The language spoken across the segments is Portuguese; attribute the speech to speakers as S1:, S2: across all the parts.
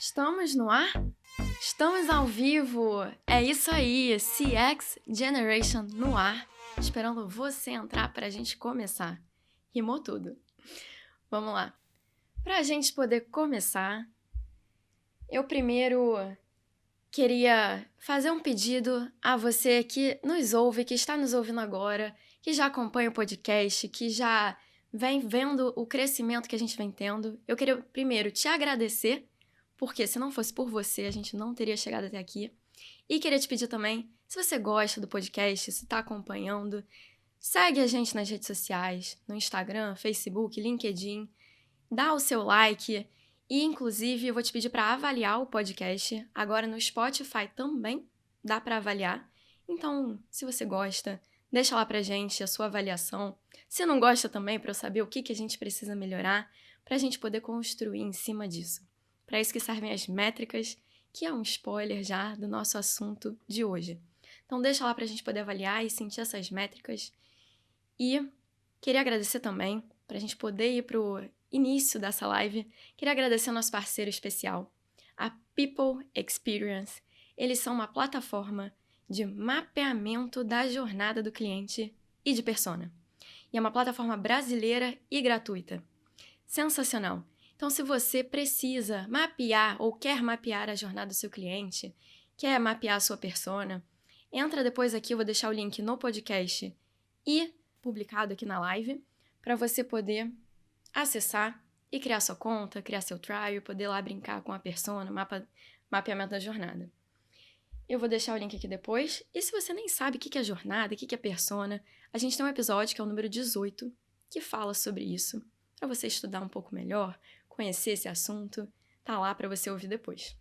S1: Estamos no ar? Estamos ao vivo! É isso aí, CX Generation no ar, esperando você entrar para a gente começar. Rimou tudo. Vamos lá. Para a gente poder começar, eu primeiro queria fazer um pedido a você que nos ouve, que está nos ouvindo agora, que já acompanha o podcast, que já vem vendo o crescimento que a gente vem tendo. Eu queria primeiro te agradecer, porque se não fosse por você, a gente não teria chegado até aqui. E queria te pedir também, se você gosta do podcast, se está acompanhando, segue a gente nas redes sociais, no Instagram, Facebook, LinkedIn, dá o seu like e, inclusive, eu vou te pedir para avaliar o podcast. Agora no Spotify também dá para avaliar. Então, se você gosta, deixa lá pra gente a sua avaliação. Se não gosta também, para eu saber o que a gente precisa melhorar, para a gente poder construir em cima disso. Para isso que servem as métricas, que é um spoiler já do nosso assunto de hoje. Então deixa lá para a gente poder avaliar e sentir essas métricas. E queria agradecer também, para a gente poder ir para o início dessa live, queria agradecer ao nosso parceiro especial, a People Experience. Eles são uma plataforma de mapeamento da jornada do cliente e de persona. E é uma plataforma brasileira e gratuita. Sensacional! Então, se você precisa mapear ou quer mapear a jornada do seu cliente, quer mapear a sua persona, entra depois aqui, eu vou deixar o link no podcast e publicado aqui na live, para você poder acessar e criar sua conta, criar seu trial, poder lá brincar com a persona, mapeamento da jornada. Eu vou deixar o link aqui depois. E se você nem sabe o que é jornada, o que é persona, a gente tem um episódio, que é o número 18, que fala sobre isso, para você estudar um pouco melhor, conhecer esse assunto, tá lá para você ouvir depois.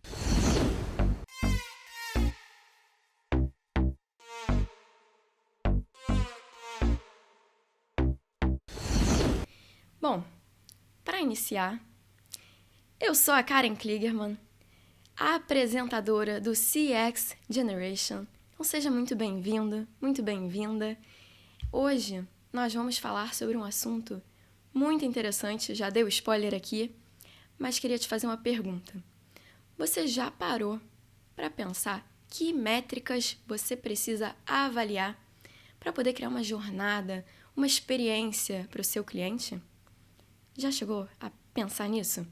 S1: Bom, para iniciar, eu sou a Karen Kligerman, a apresentadora do CX Generation. Então seja muito bem-vindo, muito bem-vinda. Hoje nós vamos falar sobre um assunto muito interessante, já dei o spoiler aqui, mas queria te fazer uma pergunta. Você já parou para pensar que métricas você precisa avaliar para poder criar uma jornada, uma experiência para o seu cliente? Já chegou a pensar nisso?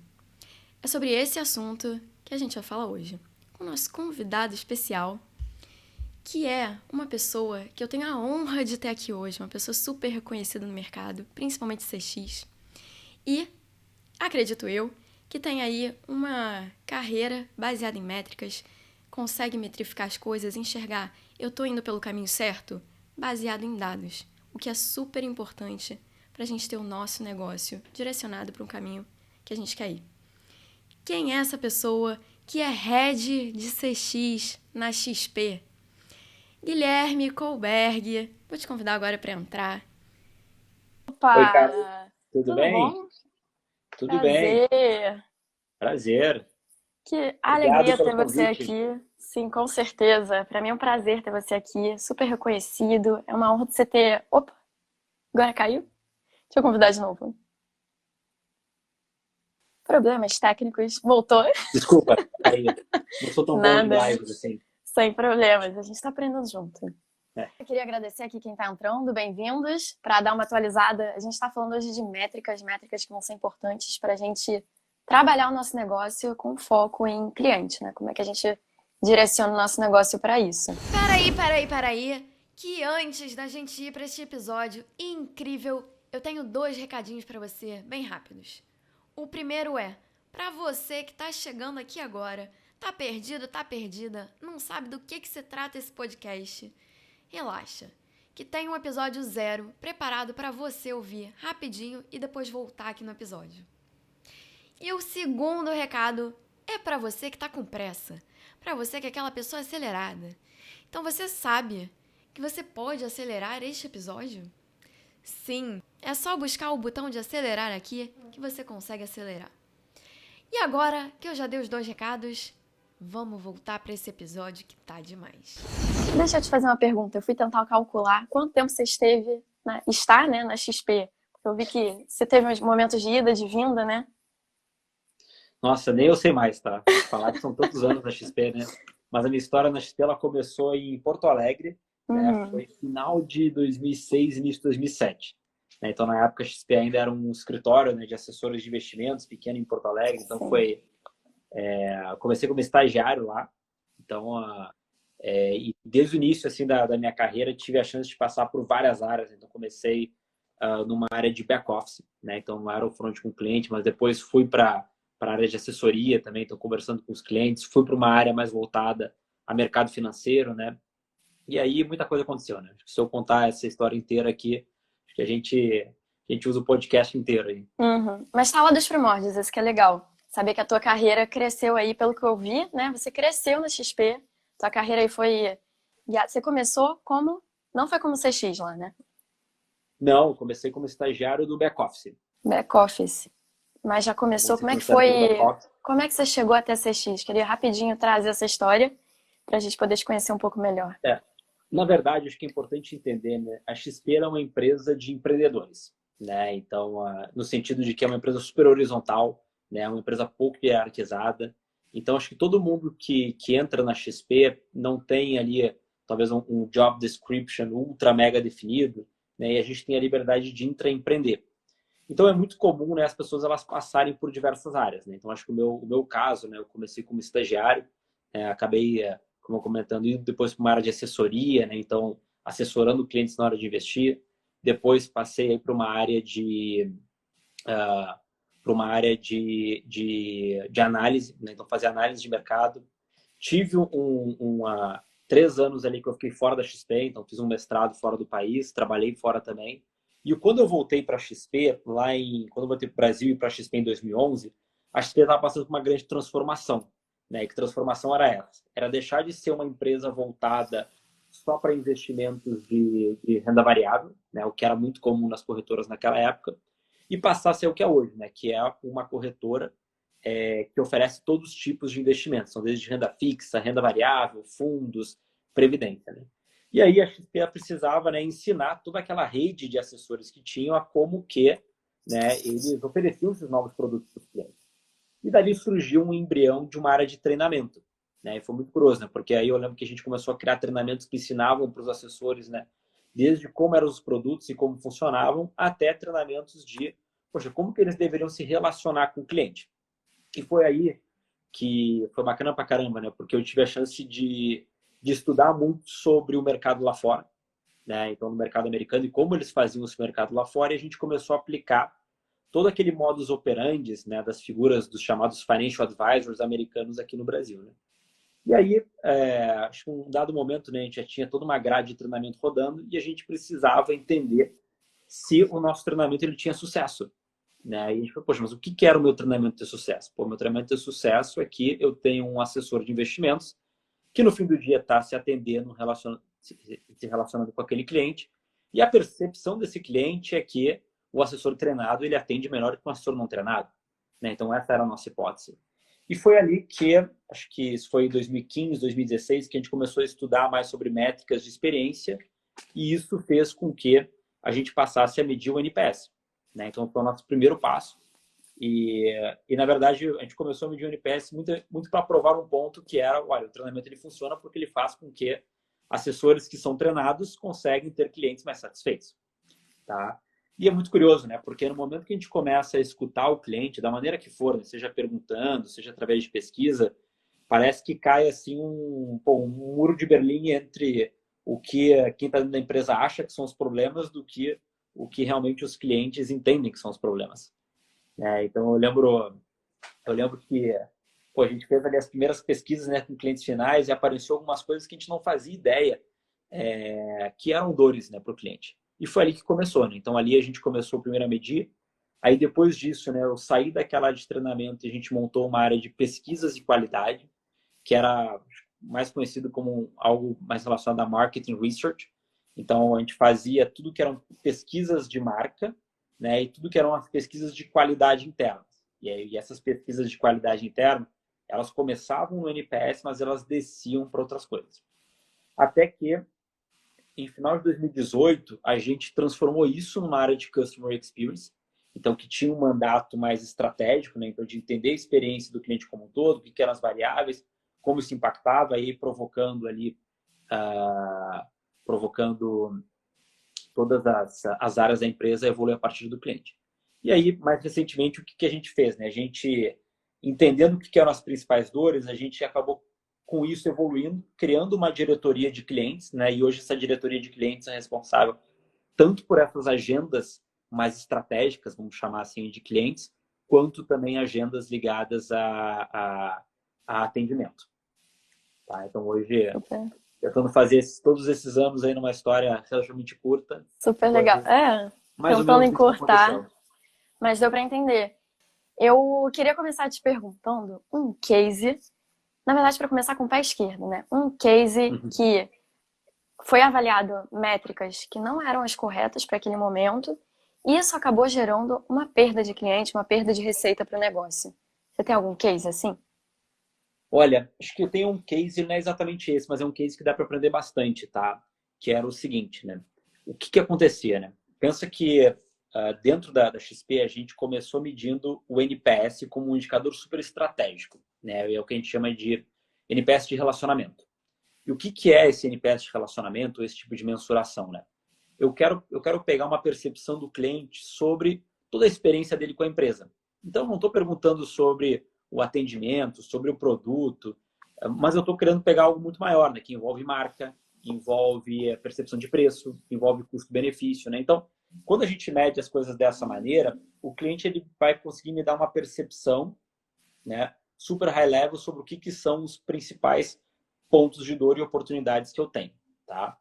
S1: É sobre esse assunto que a gente vai falar hoje, com o nosso convidado especial, que é uma pessoa que eu tenho a honra de ter aqui hoje, uma pessoa super reconhecida no mercado, principalmente CX, e, acredito eu, que tem aí uma carreira baseada em métricas, consegue metrificar as coisas, enxergar, eu estou indo pelo caminho certo, baseado em dados, o que é super importante para a gente ter o nosso negócio direcionado para um caminho que a gente quer ir. Quem é essa pessoa que é Head de CX na XP? Guilherme Kohlberg. Vou te convidar agora para entrar.
S2: Opa!
S3: Oi, Carlos. Tudo bem?
S2: Bom?
S3: Tudo bem.
S2: Prazer!
S3: Prazer.
S2: Que
S3: Obrigado
S2: alegria
S3: pelo
S2: ter você
S3: convite.
S2: aqui. Sim, com certeza. Para mim é um prazer ter você aqui, super reconhecido. É uma honra de você ter... Opa! Agora caiu? Deixa eu convidar de novo. Problemas técnicos. Voltou?
S3: Desculpa, aí. Não sou tão bom em
S2: Nada.
S3: lives assim.
S2: Sem problemas. A gente está aprendendo junto.
S3: É.
S2: Eu queria agradecer aqui quem está entrando. Bem-vindos. Para dar uma atualizada, a gente está falando hoje de métricas que vão ser importantes para a gente trabalhar o nosso negócio com foco em cliente, né? Como é que a gente direciona o nosso negócio para isso?
S1: Peraí, que antes da gente ir para este episódio incrível, eu tenho 2 recadinhos para você, bem rápidos. O primeiro é, para você que tá chegando aqui agora, tá perdido, tá perdida, não sabe do que se trata esse podcast, relaxa, que tem um episódio 0 preparado para você ouvir rapidinho e depois voltar aqui no episódio. E o segundo recado é para você que tá com pressa, para você que é aquela pessoa acelerada. Então você sabe que você pode acelerar este episódio? Sim, é só buscar o botão de acelerar aqui que você consegue acelerar. E agora que eu já dei os 2 recados, vamos voltar para esse episódio que tá demais.
S2: Deixa eu te fazer uma pergunta. Eu fui tentar calcular quanto tempo você está, na XP. Eu vi que você teve uns momentos de ida, de vinda, né?
S3: Nossa, nem eu sei mais, tá? Falar que são tantos anos na XP, né? Mas a minha história na XP, ela começou em Porto Alegre, né?
S2: Uhum.
S3: Foi final de 2006, início de 2007. Né? Então, na época, a XP ainda era um escritório, né, de assessores de investimentos pequeno em Porto Alegre. Então,
S2: Sim.
S3: eu comecei como estagiário lá. Então, e desde o início assim da minha carreira, tive a chance de passar por várias áreas. Então, comecei numa área de back-office, né? Então, não era o front com o cliente, mas depois fui para a área de assessoria também, estou conversando com os clientes. Fui para uma área mais voltada a mercado financeiro, né? E aí, muita coisa aconteceu, né? Acho que se eu contar essa história inteira aqui, acho que a gente usa o podcast inteiro aí.
S2: Uhum. Mas fala dos primórdios, isso que é legal. Saber que a tua carreira cresceu aí, pelo que eu vi, né? Você cresceu na XP, tua carreira aí foi... Você começou como... Não foi como CX lá, né?
S3: Não, comecei como estagiário do back-office.
S2: Back office. Mas já começou,
S3: Comecei
S2: como é
S3: como
S2: que
S3: estagiário do
S2: foi...
S3: back-office.
S2: Como é que você chegou até CX? Queria rapidinho trazer essa história pra gente poder te conhecer um pouco melhor.
S3: Na verdade, acho que é importante entender, né? A XP é uma empresa de empreendedores, né? Então, no sentido de que é uma empresa super horizontal, né? Uma empresa pouco hierarquizada. Então, acho que todo mundo que entra na XP não tem ali, talvez, um job description ultra mega definido, né? E a gente tem a liberdade de intraempreender. Então, é muito comum, né, as pessoas elas passarem por diversas áreas, né? Então, acho que o meu caso, né? Eu comecei como estagiário, acabei como comentando, indo depois para uma área de assessoria, né? Então, assessorando clientes na hora de investir. Depois passei para uma área de análise, né? Então, fazer análise de mercado. Tive 3 anos ali que eu fiquei fora da XP, então fiz um mestrado fora do país, trabalhei fora também. E quando eu voltei para a XP, quando eu voltei para o Brasil e para a XP em 2011, a XP estava passando por uma grande transformação. Né? E que transformação era essa? Era deixar de ser uma empresa voltada só para investimentos de renda variável, né? O que era muito comum nas corretoras naquela época, e passar a ser o que é hoje, né? Que é uma corretora que oferece todos os tipos de investimentos, são desde renda fixa, renda variável, fundos, previdência. Né? E aí a XP precisava, né, ensinar toda aquela rede de assessores que tinham a como que, né, eles ofereciam esses novos produtos para os clientes. E dali surgiu um embrião de uma área de treinamento. Né? E foi muito curioso, né? Porque aí eu lembro que a gente começou a criar treinamentos que ensinavam para os assessores, né, desde como eram os produtos e como funcionavam, até treinamentos de, poxa, como que eles deveriam se relacionar com o cliente. E foi aí que foi bacana pra caramba, né? Porque eu tive a chance de estudar muito sobre o mercado lá fora, né? Então, no mercado americano e como eles faziam esse mercado lá fora, e a gente começou a aplicar todo aquele modus operandi, né, das figuras dos chamados financial advisors americanos aqui no Brasil, né? E aí, acho que um dado momento, né, a gente já tinha toda uma grade de treinamento rodando e a gente precisava entender se o nosso treinamento ele tinha sucesso. Né? E a gente falou, poxa, mas o que era o meu treinamento de sucesso? Pô, meu treinamento de sucesso é que eu tenho um assessor de investimentos que no fim do dia está se atendendo, se relacionando com aquele cliente, e a percepção desse cliente é que o assessor treinado ele atende melhor que o assessor não treinado. Né? Então essa era a nossa hipótese. E foi ali que, acho que isso foi em 2015, 2016, que a gente começou a estudar mais sobre métricas de experiência, e isso fez com que a gente passasse a medir o NPS. Né? Então foi o nosso primeiro passo. E na verdade, a gente começou a medir o NPS muito para provar um ponto que era, olha, o treinamento ele funciona porque ele faz com que assessores que são treinados conseguem ter clientes mais satisfeitos. Tá? E é muito curioso, né? Porque no momento que a gente começa a escutar o cliente, da maneira que for, né? Seja perguntando, seja através de pesquisa, parece que cai assim um muro de Berlim entre o que quem está dentro da empresa acha que são os problemas do que o que realmente os clientes entendem que são os problemas. Então eu lembro que a gente fez ali as primeiras pesquisas, né, com clientes finais e apareceu algumas coisas que a gente não fazia ideia que eram dores, né, para o cliente. E foi ali que começou, né? Então ali a gente começou primeiro a medir. Aí depois disso, né, eu saí daquela área de treinamento e a gente montou uma área de pesquisas e qualidade, que era mais conhecido como algo mais relacionado a marketing research. Então a gente fazia tudo que eram pesquisas de marca, né, e tudo que eram as pesquisas de qualidade interna. E essas pesquisas de qualidade interna, elas começavam no NPS, mas elas desciam para outras coisas. Até que em final de 2018, a gente transformou isso numa área de Customer Experience então que tinha um mandato mais estratégico, né? Então de entender a experiência do cliente como um todo, o que eram as variáveis, como isso impactava, aí provocando ali, provocando todas as áreas da empresa a evoluir a partir do cliente. E aí, mais recentemente, o que a gente fez? Né? A gente, entendendo o que eram as principais dores, a gente acabou com isso evoluindo, criando uma diretoria de clientes, né? E hoje essa diretoria de clientes é responsável tanto por essas agendas mais estratégicas, vamos chamar assim, de clientes, quanto também agendas ligadas a atendimento. Tá? Então, hoje,
S2: Super,
S3: tentando fazer todos esses anos aí numa história relativamente curta,
S2: super legal.
S3: mais ou
S2: Tentando
S3: menos isso que
S2: encurtar,
S3: aconteceu.
S2: mas deu para entender. Eu queria começar te perguntando um case, na verdade, para começar com o pé esquerdo, né? Um case
S3: Uhum.
S2: que foi avaliado métricas que não eram as corretas para aquele momento, e isso acabou gerando uma perda de cliente, uma perda de receita para o negócio. Você tem algum case assim?
S3: Olha, acho que eu tenho um case, não é exatamente esse, mas é um case que dá para aprender bastante, tá? Que era o seguinte, né? O que acontecia, né? Pensa que dentro da XP a gente começou medindo o NPS como um indicador super estratégico, né? É o que a gente chama de NPS de relacionamento. E o que é esse NPS de relacionamento, esse tipo de mensuração, né? Eu quero pegar uma percepção do cliente sobre toda a experiência dele com a empresa. Então, não estou perguntando sobre o atendimento, sobre o produto, mas eu estou querendo pegar algo muito maior, né? Que envolve marca, envolve percepção de preço, envolve custo-benefício, né? Então, quando a gente mede as coisas dessa maneira, o cliente ele vai conseguir me dar uma percepção, né, super high level sobre o que são os principais pontos de dor e oportunidades que eu tenho, tá?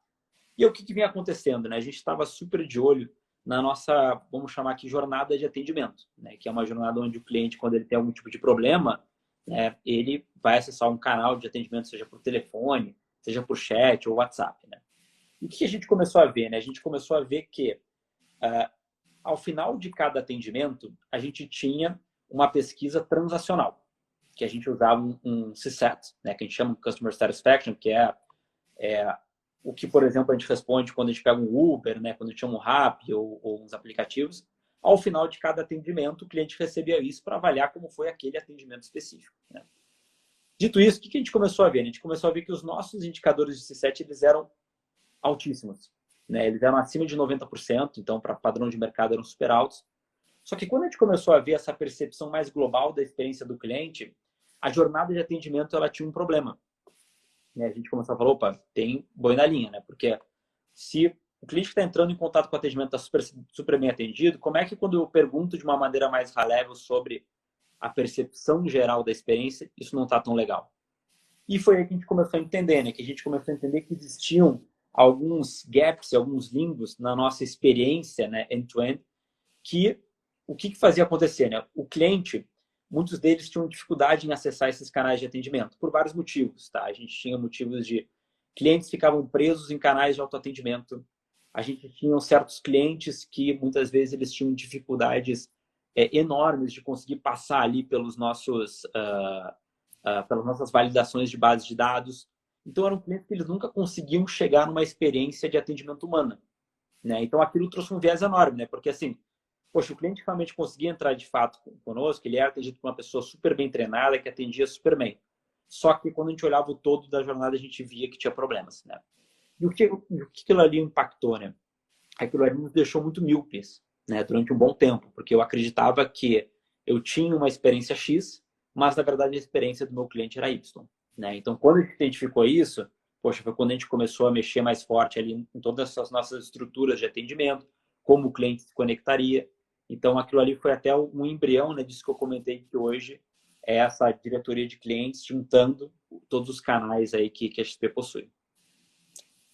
S3: E o que vinha acontecendo, né? A gente estava super de olho na nossa, vamos chamar aqui, jornada de atendimento, né? Que é uma jornada onde o cliente, quando ele tem algum tipo de problema, né, ele vai acessar um canal de atendimento, seja por telefone, seja por chat ou WhatsApp, né? E o que a gente começou a ver, né? A gente começou a ver que, ao final de cada atendimento, a gente tinha uma pesquisa transacional, que a gente usava um CSAT, né? Que a gente chama de Customer Satisfaction, que é o que, por exemplo, a gente responde quando a gente pega um Uber, né, quando a gente chama um Rappi ou uns aplicativos. Ao final de cada atendimento, o cliente recebia isso para avaliar como foi aquele atendimento específico, né? Dito isso, o que a gente começou a ver? A gente começou a ver que os nossos indicadores de C7 eles eram altíssimos, né? Eles eram acima de 90%, então, para padrão de mercado, eram super altos. Só que quando a gente começou a ver essa percepção mais global da experiência do cliente, a jornada de atendimento ela tinha um problema, né? A gente começou a falar, opa, tem boi na linha, né? Porque se o cliente está entrando em contato com o atendimento está super bem atendido, como é que quando eu pergunto de uma maneira mais high-level sobre a percepção geral da experiência, isso não está tão legal? E foi aí que a gente começou a entender, né? Que a gente começou a entender que existiam alguns gaps, alguns limbos na nossa experiência, né, end-to-end, que o que fazia acontecer, né? O cliente, muitos deles tinham dificuldade em acessar esses canais de atendimento, por vários motivos, tá? A gente tinha motivos de clientes ficavam presos em canais de autoatendimento, a gente tinha certos clientes que muitas vezes eles tinham dificuldades enormes de conseguir passar ali pelos nossos, pelas nossas validações de bases de dados. Então, eram clientes que eles nunca conseguiam chegar numa experiência de atendimento humana, né? Então, aquilo trouxe um viés enorme, né? Porque, assim, poxa, o cliente realmente conseguia entrar de fato conosco, ele era atendido por uma pessoa super bem treinada, que atendia super bem. Só que quando a gente olhava o todo da jornada, a gente via que tinha problemas, né? E o que aquilo ali impactou, né? Aquilo ali nos deixou muito míopes, né? Durante um bom tempo, porque eu acreditava que eu tinha uma experiência X, mas na verdade a experiência do meu cliente era Y, né? Então, quando a gente identificou isso, poxa, foi quando a gente começou a mexer mais forte ali em todas as nossas estruturas de atendimento, como o cliente se conectaria. Então, aquilo ali foi até um embrião, né, disso que eu comentei que hoje é essa diretoria de clientes juntando todos os canais aí que a XP possui.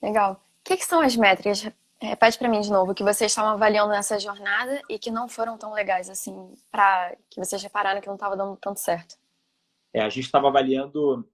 S2: Legal. O que são as métricas? Repete para mim de novo, que vocês estavam avaliando nessa jornada e que não foram tão legais assim, para que vocês repararam que não estava dando tanto certo.
S3: A gente estava avaliando,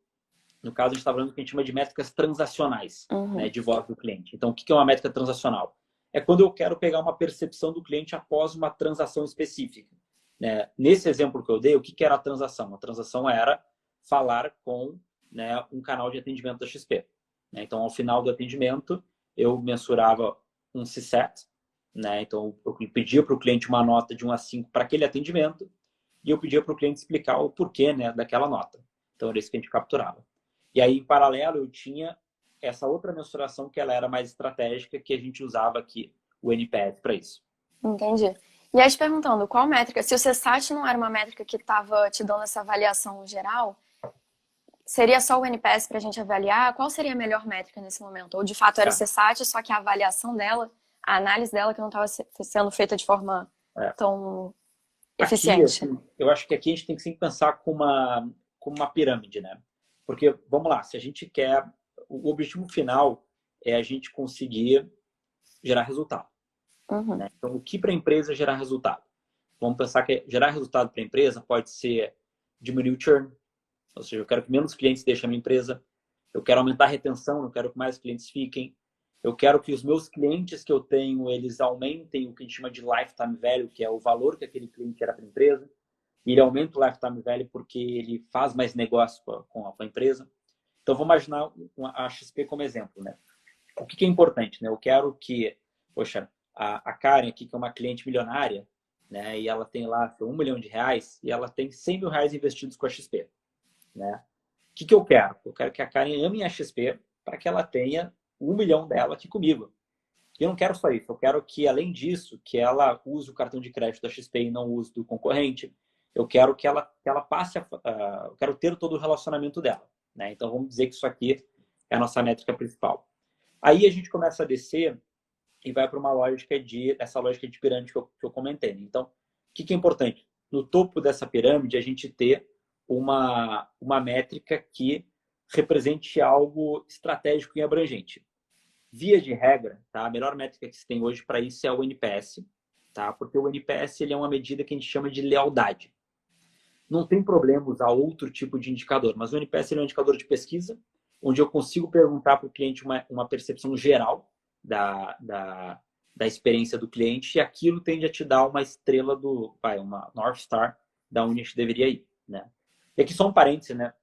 S3: no caso, a gente estava falando do que a gente chama de métricas transacionais, né,
S2: Uhum.
S3: de voz do cliente. Então, o que é uma métrica transacional? É quando eu quero pegar uma percepção do cliente após uma transação específica, né? Nesse exemplo que eu dei, o que era a transação? A transação era falar com, né, um canal de atendimento da XP, né? Então, ao final do atendimento, eu mensurava um CSAT, né? Então, eu pedia para o cliente uma nota de 1 a 5 para aquele atendimento e eu pedia para o cliente explicar o porquê, né, daquela nota. Então, era isso que a gente capturava. E aí, em paralelo, eu tinha essa outra mensuração que ela era mais estratégica, que a gente usava aqui, o NPS, para isso.
S2: Entendi. E aí, te perguntando, qual métrica? Se o CSAT não era uma métrica que estava te dando essa avaliação geral, seria só o NPS para a gente avaliar? Qual seria a melhor métrica nesse momento? Ou de fato era o CSAT, só que a avaliação dela, a análise dela que não estava sendo feita de forma tão eficiente?
S3: Aqui, assim, eu acho que aqui a gente tem que sempre pensar com uma pirâmide, né? Porque, vamos lá, se a gente quer... O objetivo final é a gente conseguir gerar resultado.
S2: Uhum.
S3: Né? Então, o que para a empresa gerar resultado? Vamos pensar que gerar resultado para a empresa pode ser diminuir o churn, ou seja, eu quero que menos clientes deixem a minha empresa, eu quero aumentar a retenção, eu quero que mais clientes fiquem, eu quero que os meus clientes que eu tenho, eles aumentem o que a gente chama de lifetime value, que é o valor que aquele cliente gera para a empresa, e ele aumenta o lifetime value porque ele faz mais negócio com a empresa. Então, vamos imaginar a XP como exemplo, né? O que é importante, né? Eu quero que, poxa, a Karen aqui, que é uma cliente milionária, né? E ela tem lá R$1 milhão e ela tem R$100 mil investidos com a XP, né? O que eu quero? Eu quero que a Karen ame a XP para que ela tenha R$1 milhão dela aqui comigo. E eu não quero só isso. Eu quero que, além disso, que ela use o cartão de crédito da XP e não use do concorrente. Eu quero que ela passe eu quero ter todo o relacionamento dela, né? Então, vamos dizer que isso aqui é a nossa métrica principal. Aí a gente começa a descer e vai para uma lógica essa lógica de pirâmide que eu comentei. Então, o que é importante? No topo dessa pirâmide, a gente ter uma métrica que represente algo estratégico e abrangente. Via de regra, tá? A melhor métrica que se tem hoje para isso é o NPS, tá? Porque o NPS ele é uma medida que a gente chama de lealdade. Não tem problema usar outro tipo de indicador, mas o NPS ele é um indicador de pesquisa, onde eu consigo perguntar para o cliente uma percepção geral da experiência do cliente, e aquilo tende a te dar uma estrela uma North Star da onde a gente deveria ir, né? E aqui só um parêntese, né?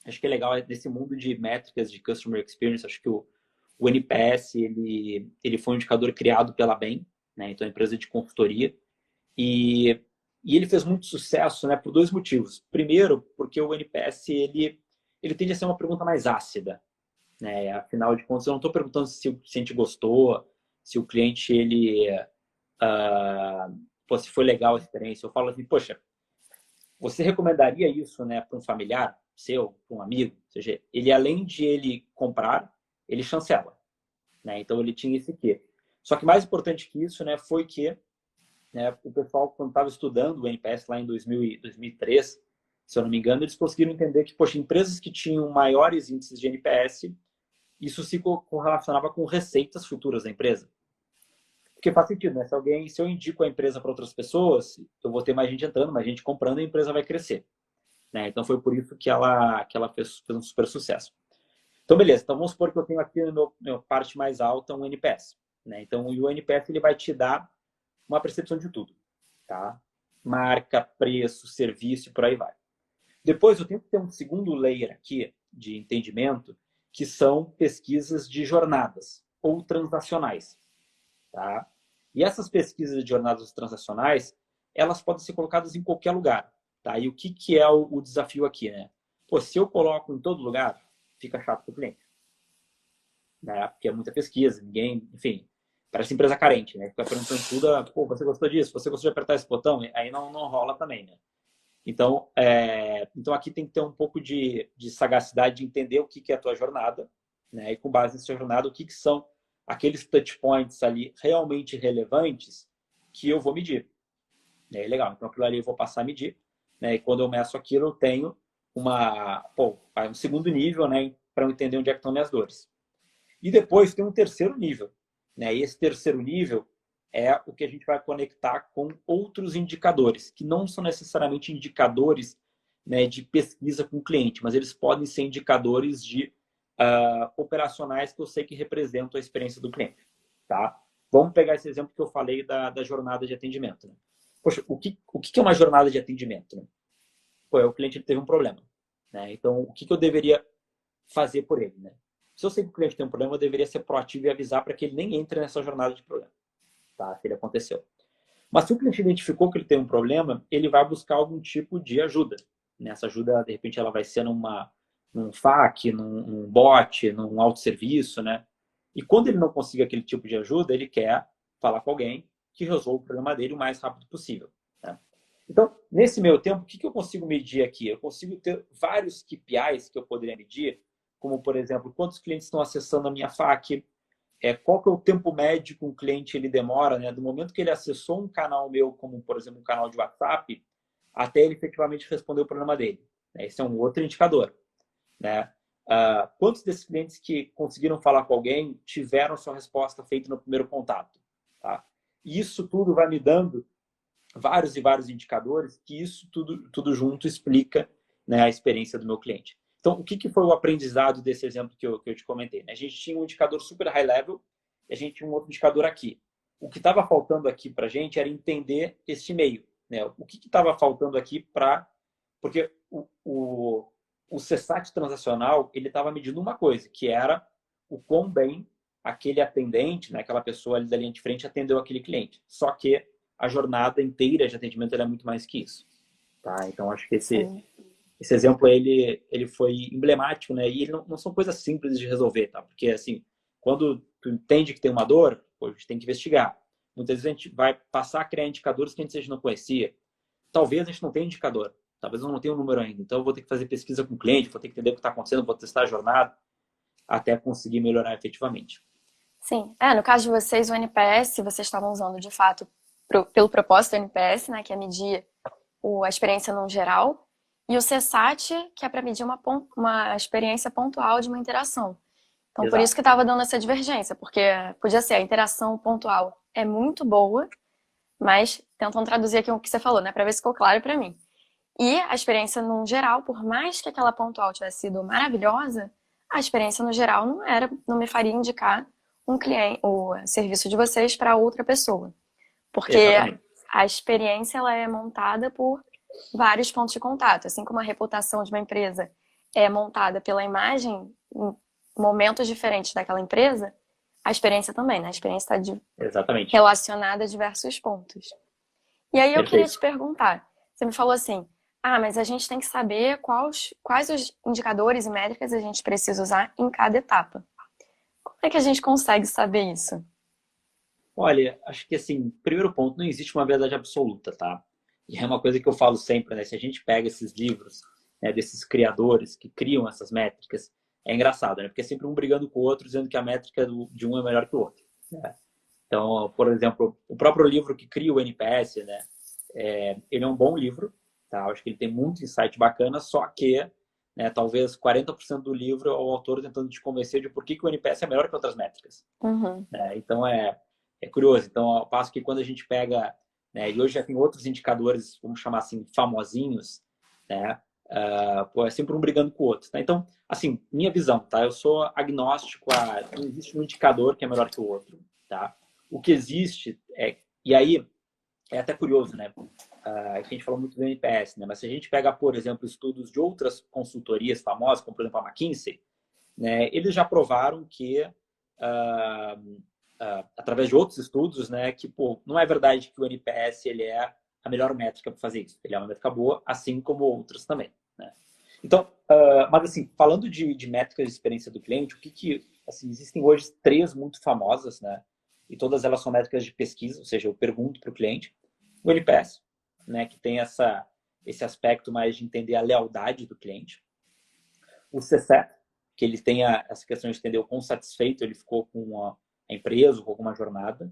S3: Acho que é legal desse mundo de métricas de Customer Experience, acho que o NPS, ele foi um indicador criado pela Bain, né? Então, é uma empresa de consultoria, e ele fez muito sucesso, né, por dois motivos. Primeiro, porque o NPS, ele tende a ser uma pergunta mais ácida, né? Afinal de contas, eu não estou perguntando se o cliente gostou, se o cliente, se foi legal a experiência. Eu falo assim, poxa, você recomendaria isso, né, para um familiar seu, para um amigo? Ou seja, ele, além de ele comprar, ele chancela, né? Então, ele tinha esse quê. Só que mais importante que isso, né, foi que, né, o pessoal, quando estava estudando o NPS lá em 2003, se eu não me engano, eles conseguiram entender que, poxa, empresas que tinham maiores índices de NPS, isso se correlacionava com receitas futuras da empresa. Porque faz sentido, né? Se eu indico a empresa para outras pessoas, eu vou ter mais gente entrando, mais gente comprando, e a empresa vai crescer, né? Então, foi por isso que ela fez um super sucesso. Então, beleza. Então, vamos supor que eu tenho aqui na minha parte mais alta um NPS, né? Então, o NPS ele vai te dar uma percepção de tudo, tá? Marca, preço, serviço e por aí vai. Depois, eu tenho que ter um segundo layer aqui de entendimento, que são pesquisas de jornadas ou transacionais, tá? E essas pesquisas de jornadas transacionais, elas podem ser colocadas em qualquer lugar, tá? E o que é o desafio aqui, né? Pô, se eu coloco em todo lugar, fica chato para o cliente, né? Porque é muita pesquisa, ninguém, enfim, parece empresa carente, né? Fica perguntando tudo, pô, você gostou disso? Você gostou de apertar esse botão? Aí não rola também, né? Então, aqui tem que ter um pouco de sagacidade de entender o que é a tua jornada, né? E com base nessa jornada, o que são aqueles touch points ali realmente relevantes que eu vou medir. É legal. Então, aquilo ali eu vou passar a medir, né? E quando eu meço aquilo, eu tenho um segundo nível, né? Para eu entender onde é que estão minhas dores. E depois tem um terceiro nível, né? E esse terceiro nível é o que a gente vai conectar com outros indicadores, que não são necessariamente indicadores, né, de pesquisa com o cliente, mas eles podem ser indicadores de operacionais que eu sei que representam a experiência do cliente, tá? Vamos pegar esse exemplo que eu falei da jornada de atendimento, né? Poxa, o que é uma jornada de atendimento, né? Pô, o cliente teve um problema, né? Então, o que eu deveria fazer por ele, né? Se eu sei que o cliente tem um problema, eu deveria ser proativo e avisar para que ele nem entre nessa jornada de problema. tá? Se ele aconteceu. Mas se o cliente identificou que ele tem um problema, ele vai buscar algum tipo de ajuda. Essa ajuda, de repente, ela vai ser num FAQ, num bot, num autosserviço, né? E quando ele não conseguir aquele tipo de ajuda, ele quer falar com alguém que resolva o problema dele o mais rápido possível, né? Então, nesse meio tempo, o que eu consigo medir aqui? Eu consigo ter vários KPIs que eu poderia medir, como, por exemplo, quantos clientes estão acessando a minha FAQ, qual que é o tempo médio que um cliente ele demora, né? Do momento que ele acessou um canal meu, como, por exemplo, um canal de WhatsApp, até ele efetivamente responder o problema dele. Esse é um outro indicador, né? Quantos desses clientes que conseguiram falar com alguém tiveram sua resposta feita no primeiro contato, tá? E isso tudo vai me dando vários e vários indicadores que isso tudo junto explica, né, a experiência do meu cliente. Então, o que foi o aprendizado desse exemplo que eu te comentei, né? A gente tinha um indicador super high level e a gente tinha um outro indicador aqui. O que estava faltando aqui para a gente era entender esse meio, né? O que estava faltando aqui para... Porque o CSAT transacional, ele estava medindo uma coisa, que era o quão bem aquele atendente, né, aquela pessoa ali da linha de frente atendeu aquele cliente. Só que a jornada inteira de atendimento é muito mais que isso, tá? Então, acho que esse exemplo ele foi emblemático, né? E ele não são coisas simples de resolver, tá? Porque, assim, quando tu entende que tem uma dor, pô, a gente tem que investigar. Muitas vezes a gente vai passar a criar indicadores que a gente não conhecia. Talvez a gente não tenha indicador. Talvez eu não tenha um número ainda. Então, eu vou ter que fazer pesquisa com o cliente, vou ter que entender o que está acontecendo, vou testar a jornada até conseguir melhorar efetivamente.
S2: Sim. No caso de vocês, o NPS, vocês estavam usando, de fato, pelo propósito do NPS, né, que é medir a experiência no geral, e o CSAT, que é para medir uma experiência pontual de uma interação. Então, por
S3: Exato.
S2: isso que estava dando essa divergência, porque podia ser a interação pontual é muito boa, mas tentando traduzir aqui o que você falou, né, para ver se ficou claro para mim. E a experiência no geral, por mais que aquela pontual tivesse sido maravilhosa, a experiência no geral não me faria indicar um cliente, o serviço de vocês para outra pessoa. Porque
S3: Exatamente.
S2: a experiência ela é montada por vários pontos de contato. Assim como a reputação de uma empresa é montada pela imagem em momentos diferentes daquela empresa, a experiência também, né? A experiência está relacionada a diversos pontos. E aí eu queria te perguntar, você me falou assim, mas a gente tem que saber quais os indicadores e métricas a gente precisa usar em cada etapa. Como é que a gente consegue saber isso?
S3: Olha, acho que assim, primeiro ponto, não existe uma verdade absoluta, tá? E é uma coisa que eu falo sempre, né? Se a gente pega esses livros, né, desses criadores que criam essas métricas, é engraçado, né? Porque é sempre um brigando com o outro, dizendo que a métrica de um é melhor que o outro, né? Então, por exemplo, o próprio livro que cria o NPS, né? Ele é um bom livro, tá? Eu acho que ele tem muito insight bacana, só que, né, talvez 40% do livro é o autor tentando te convencer de por que o NPS é melhor que outras métricas.
S2: Uhum.
S3: Né? Então, é curioso. Então, ao passo que quando a gente pega, né, e hoje já tem outros indicadores, vamos chamar assim, famosinhos, né? É sempre um brigando com o outro. Tá? Então, assim, minha visão, tá? Eu sou agnóstico não existe um indicador que é melhor que o outro, tá? O que existe e aí é até curioso, né? A gente falou muito do NPS, né? Mas se a gente pega, por exemplo, estudos de outras consultorias famosas, como por exemplo a McKinsey, né? Eles já provaram que através de outros estudos, né, que não é verdade que o NPS ele é a melhor métrica para fazer isso. Ele é uma métrica boa, assim como outras também, né? Então, mas assim, falando de métricas de experiência do cliente, assim, existem hoje 3 muito famosas, né? E todas elas são métricas de pesquisa, ou seja, eu pergunto para o cliente. O NPS, né, que tem esse aspecto mais de entender a lealdade do cliente. O CSAT, que ele tem essa questão de entender o quão satisfeito ele ficou com a empresa, com alguma jornada.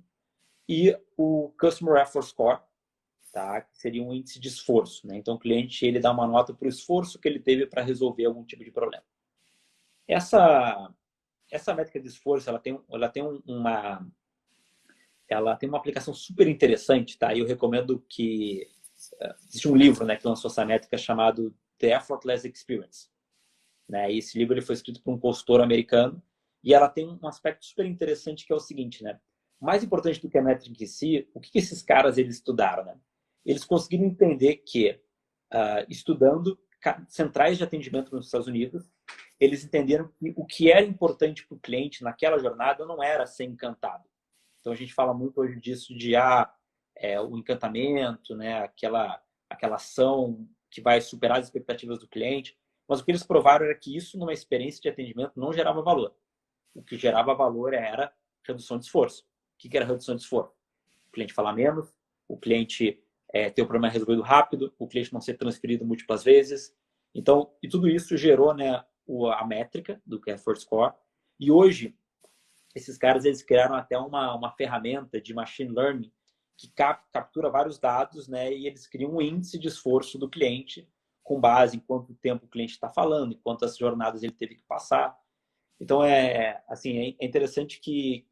S3: E o Customer Effort Score, tá? Que seria um índice de esforço, né? Então, o cliente ele dá uma nota para o esforço que ele teve para resolver algum tipo de problema. Essa métrica de esforço, ela tem uma aplicação super interessante, tá? E eu recomendo que existe um livro, né, que lançou essa métrica chamado The Effortless Experience, né? E esse livro ele foi escrito por um consultor americano e ela tem um aspecto super interessante que é o seguinte, né? Mais importante do que a métrica em si, o que esses caras eles estudaram, né? Eles conseguiram entender que estudando centrais de atendimento nos Estados Unidos, eles entenderam que o que era importante para o cliente naquela jornada não era ser encantado, Então a gente fala muito hoje disso de o encantamento, né? Aquela ação que vai superar as expectativas do cliente. Mas o que eles provaram era que isso, numa experiência de atendimento, não gerava valor. O que gerava valor era redução de esforço. O que era redução de esforço? O cliente falar menos, o cliente ter o problema resolvido rápido, o cliente não ser transferido múltiplas vezes. Então, e tudo isso gerou, né, a métrica do Carrefour Score. E hoje, esses caras eles criaram até uma ferramenta de machine learning que captura vários dados, né, e eles criam um índice de esforço do cliente com base em quanto tempo o cliente está falando, em quantas jornadas ele teve que passar. Então, assim, é interessante que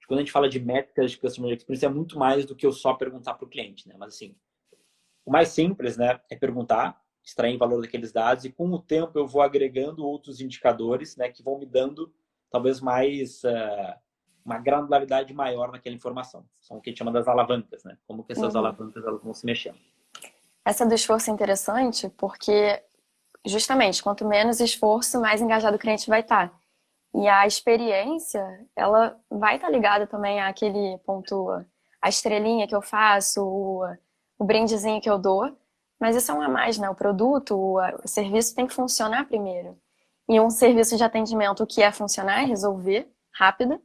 S3: quando a gente fala de métricas de Customer Experience, é muito mais do que eu só perguntar para o cliente, né? Mas, assim, o mais simples, né, é perguntar, extrair valor daqueles dados e, com o tempo, eu vou agregando outros indicadores, né, que vão me dando, talvez, mais uma granularidade maior naquela informação. São o que a gente chama das alavancas, né? Como que essas alavancas elas vão se mexendo.
S2: Essa do esforço é interessante porque, justamente, quanto menos esforço, mais engajado o cliente vai estar. E a experiência, ela vai estar ligada também àquele ponto, a estrelinha que eu faço, o brindezinho que eu dou. Mas isso é um a mais, né? O produto, o serviço tem que funcionar primeiro. E um serviço de atendimento que é funcionar, é resolver rápido,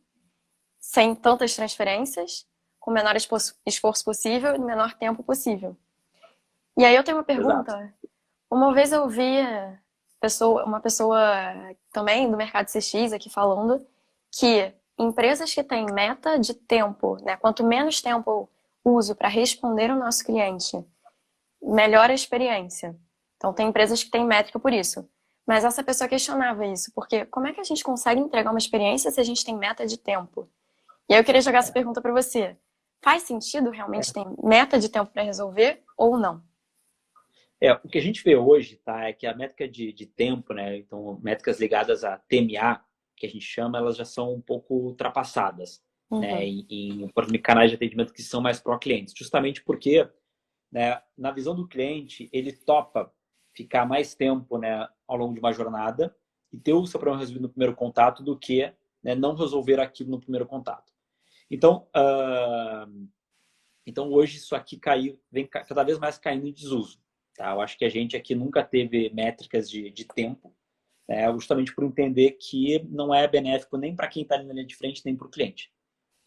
S2: sem tantas transferências, com o menor esforço possível e no menor tempo possível. E aí eu tenho uma pergunta.
S3: Exato.
S2: Uma vez eu vi uma pessoa também do mercado CX aqui falando que empresas que têm meta de tempo, né? Quanto menos tempo eu uso para responder o nosso cliente, melhor a experiência. Então tem empresas que têm métrica por isso. Mas essa pessoa questionava isso, porque como é que a gente consegue entregar uma experiência se a gente tem meta de tempo? E aí eu queria jogar essa pergunta para você. Faz sentido realmente ter meta de tempo para resolver ou não?
S3: O que a gente vê hoje, tá, é que a métrica de tempo, né, então métricas ligadas a TMA, que a gente chama, elas já são um pouco ultrapassadas, né, por exemplo, canais de atendimento que são mais pró-clientes, justamente porque, né, na visão do cliente, ele topa ficar mais tempo, né, ao longo de uma jornada e ter o seu problema resolvido no primeiro contato do que, né, não resolver aquilo no primeiro contato. Então, hoje isso aqui vem cada vez mais caindo em desuso. Tá? Eu acho que a gente aqui nunca teve métricas de tempo, né? Justamente por entender que não é benéfico nem para quem está ali na linha de frente, nem para o cliente.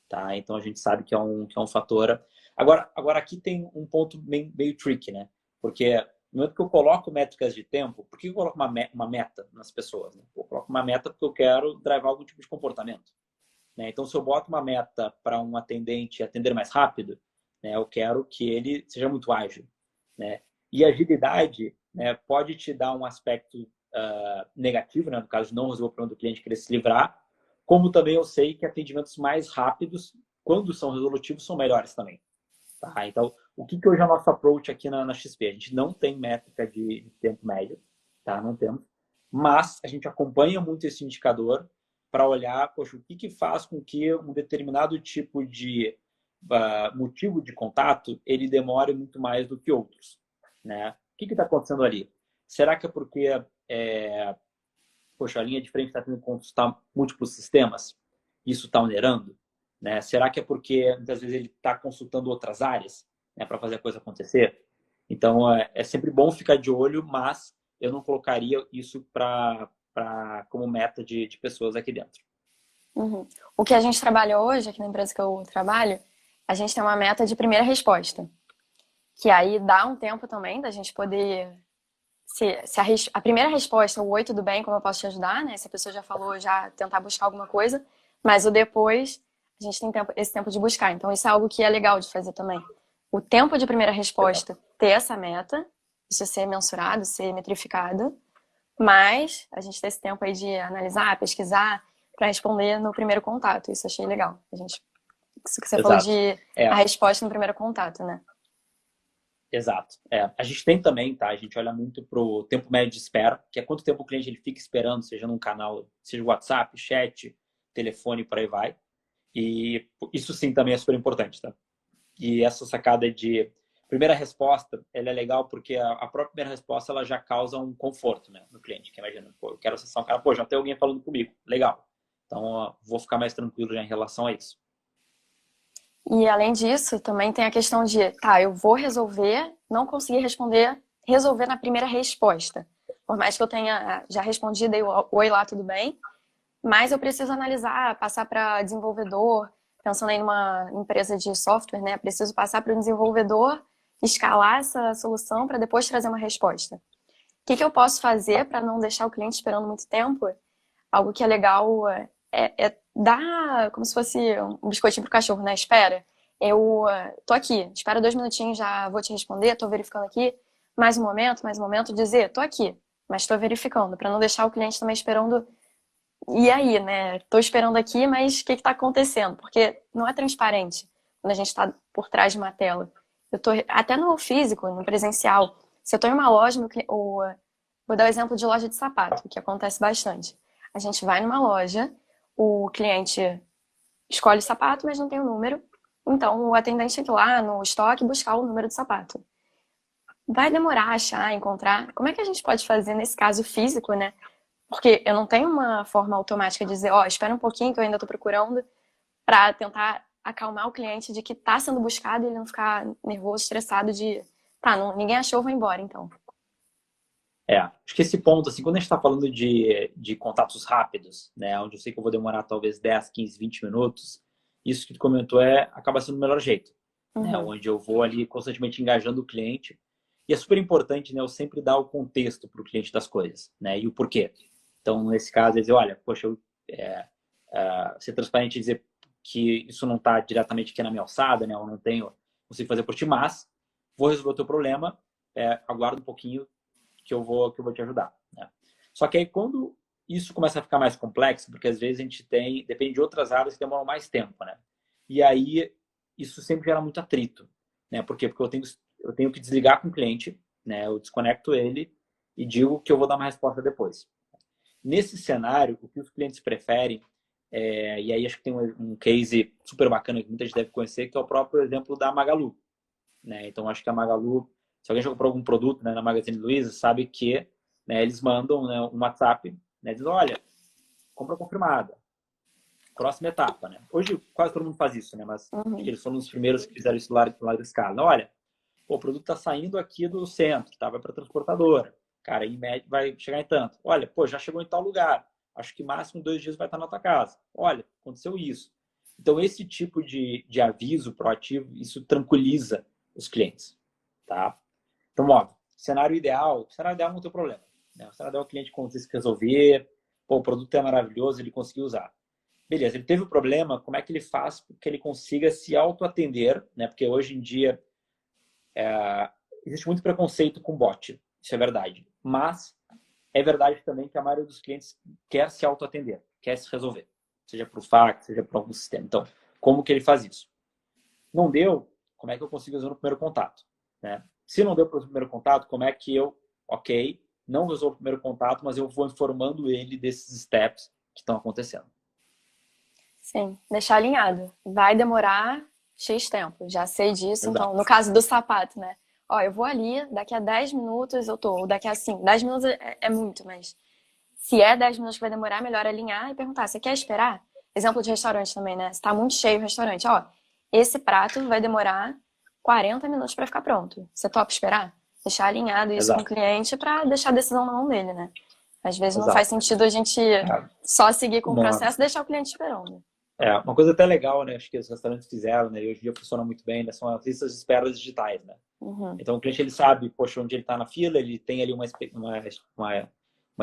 S3: Tá? Então a gente sabe que é um fator. Agora aqui tem um ponto meio tricky, né? Porque no momento que eu coloco métricas de tempo, por que eu coloco uma meta nas pessoas? Né? Eu coloco uma meta porque eu quero drivar algum tipo de comportamento. Né? Então, se eu boto uma meta para um atendente atender mais rápido, né, eu quero que ele seja muito ágil. Né? E agilidade, né, pode te dar um aspecto negativo, né, no caso de não resolver o problema do cliente, querer se livrar, como também eu sei que atendimentos mais rápidos, quando são resolutivos, são melhores também. Tá? Então, o que hoje é o nosso approach aqui na XP? A gente não tem métrica de tempo médio, tá? Não temos, mas a gente acompanha muito esse indicador para olhar, poxa, o que faz com que um determinado tipo de motivo de contato ele demore muito mais do que outros, né? O que está acontecendo ali? Será que é porque poxa, a linha de frente está tendo que consultar múltiplos sistemas? Isso está onerando? Né? Será que é porque muitas vezes ele está consultando outras áreas, né, para fazer a coisa acontecer? Então é sempre bom ficar de olho, mas eu não colocaria isso como meta de pessoas aqui dentro.
S2: O que a gente trabalha hoje, aqui na empresa que eu trabalho, a gente tem uma meta de primeira resposta. Que aí dá um tempo também da gente poder. Se a primeira resposta, o oi, tudo bem, como eu posso te ajudar, né? Se a pessoa já falou, já tentar buscar alguma coisa. Mas o depois, a gente tem esse tempo de buscar. Então, isso é algo que é legal de fazer também. O tempo de primeira resposta, ter essa meta, isso ser mensurado, ser metrificado. Mas a gente ter esse tempo aí de analisar, pesquisar, para responder no primeiro contato. Isso achei legal. Isso que você falou de a resposta no primeiro contato, né?
S3: Exato. A gente tem também, tá? A gente olha muito pro tempo médio de espera, que é quanto tempo o cliente ele fica esperando, seja num canal, seja WhatsApp, chat, telefone, por aí vai. E isso sim também é super importante, tá? E essa sacada de primeira resposta, ela é legal porque a própria primeira resposta ela já causa um conforto, né, no cliente. Que imagina, pô, eu quero acessar um cara, pô, já tem alguém falando comigo, legal. Então, vou ficar mais tranquilo já em relação a isso.
S2: E além disso, também tem a questão de, tá, eu vou resolver, não conseguir resolver na primeira resposta. Por mais que eu tenha já respondido, dei o oi lá, tudo bem, mas eu preciso analisar, passar para desenvolvedor, pensando aí numa empresa de software, né? Preciso passar para o desenvolvedor, escalar essa solução para depois trazer uma resposta. O que eu posso fazer para não deixar o cliente esperando muito tempo? Algo que é legal é dar como se fosse um biscoitinho pro cachorro, né? Espera. Eu tô aqui, espera 2 minutinhos, já vou te responder, tô verificando aqui. Mais um momento, dizer, tô aqui, mas tô verificando, para não deixar o cliente também esperando. E aí, né? Tô esperando aqui, mas o que tá acontecendo? Porque não é transparente quando a gente está por trás de uma tela. Eu tô até no físico, no presencial. Se eu tô em uma loja, vou dar o exemplo de loja de sapato, que acontece bastante. A gente vai numa loja, o cliente escolhe o sapato, mas não tem o número. Então, o atendente tem que ir lá no estoque buscar o número do sapato. Vai demorar a achar, encontrar. Como é que a gente pode fazer nesse caso físico, né? Porque eu não tenho uma forma automática de dizer, ó, espera um pouquinho que eu ainda tô procurando, para tentar acalmar o cliente de que tá sendo buscado e ele não ficar nervoso, estressado de, tá, ninguém achou, vou embora, então.
S3: Acho que esse ponto, assim, quando a gente está falando de contatos rápidos, né, onde eu sei que eu vou demorar talvez 10, 15, 20 minutos, isso que tu comentou acaba sendo o melhor jeito, né,
S2: Uhum.
S3: onde eu vou ali constantemente engajando o cliente. E é super importante, né, eu sempre dar o contexto para o cliente das coisas, né, e o porquê. Então, nesse caso, dizer, olha, poxa, ser transparente e dizer que isso não está diretamente aqui na minha alçada, né, eu não consigo fazer por ti, mas vou resolver o teu problema, aguarda um pouquinho que eu vou te ajudar, né? Só que aí quando isso começa a ficar mais complexo, porque às vezes a gente depende de outras áreas que demoram mais tempo, né? E aí isso sempre gera muito atrito, né? Por quê? Porque eu tenho que desligar com o cliente, né? Eu desconecto ele e digo que eu vou dar uma resposta depois. Nesse cenário, o que os clientes preferem, e aí acho que tem um case super bacana que muita gente deve conhecer, que é o próprio exemplo da Magalu, né? Então acho que a Magalu, se alguém já comprou algum produto, né, na Magazine Luiza, sabe que, né, eles mandam, né, um WhatsApp, né, dizendo, olha, compra confirmada, próxima etapa, né? Hoje quase todo mundo faz isso, né? Mas acho que
S2: Uhum.
S3: eles foram os primeiros que fizeram isso lá larga escala. Olha, o produto está saindo aqui do centro, tá? Vai para a transportadora. Cara, em média vai chegar em tanto. Olha, pô, já chegou em tal lugar. Acho que máximo 2 dias vai estar na tua casa. Olha, aconteceu isso. Então, esse tipo de aviso proativo, isso tranquiliza os clientes, tá? Então, óbvio, cenário ideal não tem problema, né? O cenário ideal é o cliente conseguir resolver, pô, o produto é maravilhoso, ele conseguiu usar. Beleza, ele teve o problema, como é que ele faz para que ele consiga se autoatender, né? Porque hoje em dia existe muito preconceito com bot, isso é verdade. Mas é verdade também que a maioria dos clientes quer se autoatender, quer se resolver, seja por fax, seja por algum sistema. Então, como que ele faz isso? Não deu, como é que eu consigo resolver no primeiro contato, né? Se não deu para o primeiro contato, como é que eu, ok, não resolvo o primeiro contato, mas eu vou informando ele desses steps que estão acontecendo.
S2: Sim, deixar alinhado. Vai demorar X tempo, já sei disso. Então, no
S3: Exato.
S2: caso do sapato, né? Ó, eu vou ali, daqui a 10 minutos eu tô, ou daqui a 5. 10 minutos é muito, mas se é 10 minutos que vai demorar, é melhor alinhar e perguntar, você quer esperar? Exemplo de restaurante também, né? Se tá muito cheio o restaurante, ó, esse prato vai demorar 40 minutos para ficar pronto. Você topa esperar? Deixar alinhado isso com o
S3: Exato.
S2: cliente para deixar a decisão na mão dele, né? Às vezes não faz
S3: Exato.
S2: sentido a gente
S3: É,
S2: só seguir com o
S3: uma,
S2: processo e deixar o cliente esperando.
S3: uma coisa até legal, né? Acho que os restaurantes fizeram, né? E hoje em dia funciona muito bem, né? São as listas de espera digitais, né?
S2: Uhum.
S3: Então o cliente ele sabe, poxa, onde ele está na fila, ele tem ali uma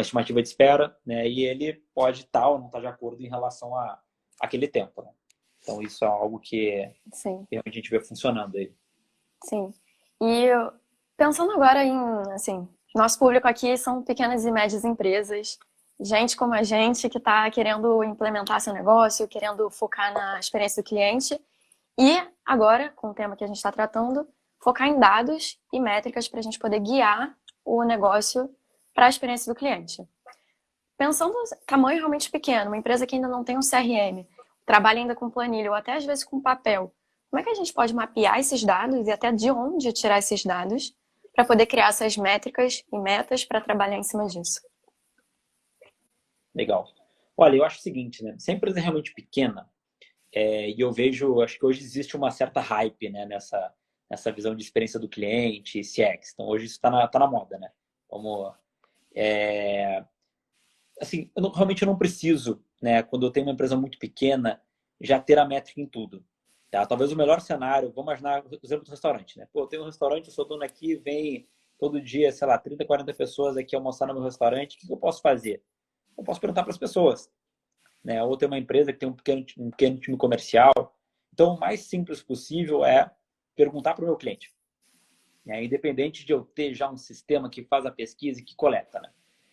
S3: estimativa de espera, né? E ele pode estar ou não estar de acordo em relação a aquele tempo, né? Então isso é algo que
S2: Sim,
S3: realmente a gente vê funcionando aí.
S2: sim. E pensando agora em, assim, nosso público aqui são pequenas e médias empresas, gente como a gente que está querendo implementar seu negócio, querendo focar na experiência do cliente e agora, com o tema que a gente está tratando, focar em dados e métricas para a gente poder guiar o negócio para a experiência do cliente. Pensando em tamanho realmente pequeno, uma empresa que ainda não tem um CRM, trabalha ainda com planilha ou até às vezes com papel, como é que a gente pode mapear esses dados e até de onde tirar esses dados para poder criar essas métricas e metas para trabalhar em cima disso?
S3: Legal. Olha, eu acho o seguinte, né? Se a empresa é realmente pequena, E eu vejo, acho que hoje existe uma certa hype, né, nessa visão de experiência do cliente, CX. Então, hoje isso tá na moda, né? Como, assim, realmente eu não preciso, né, quando eu tenho uma empresa muito pequena, já ter a métrica em tudo. Tá? Talvez o melhor cenário, vamos imaginar o exemplo do restaurante, né? Pô, eu tenho um restaurante, eu sou dono aqui, vem todo dia, sei lá, 30, 40 pessoas aqui almoçar no meu restaurante, o que eu posso fazer? Eu posso perguntar para as pessoas, né? Ou ter uma empresa que tem um pequeno time comercial. Então, o mais simples possível é perguntar para o meu cliente, né? Independente de eu ter já um sistema que faz a pesquisa e que coleta, né?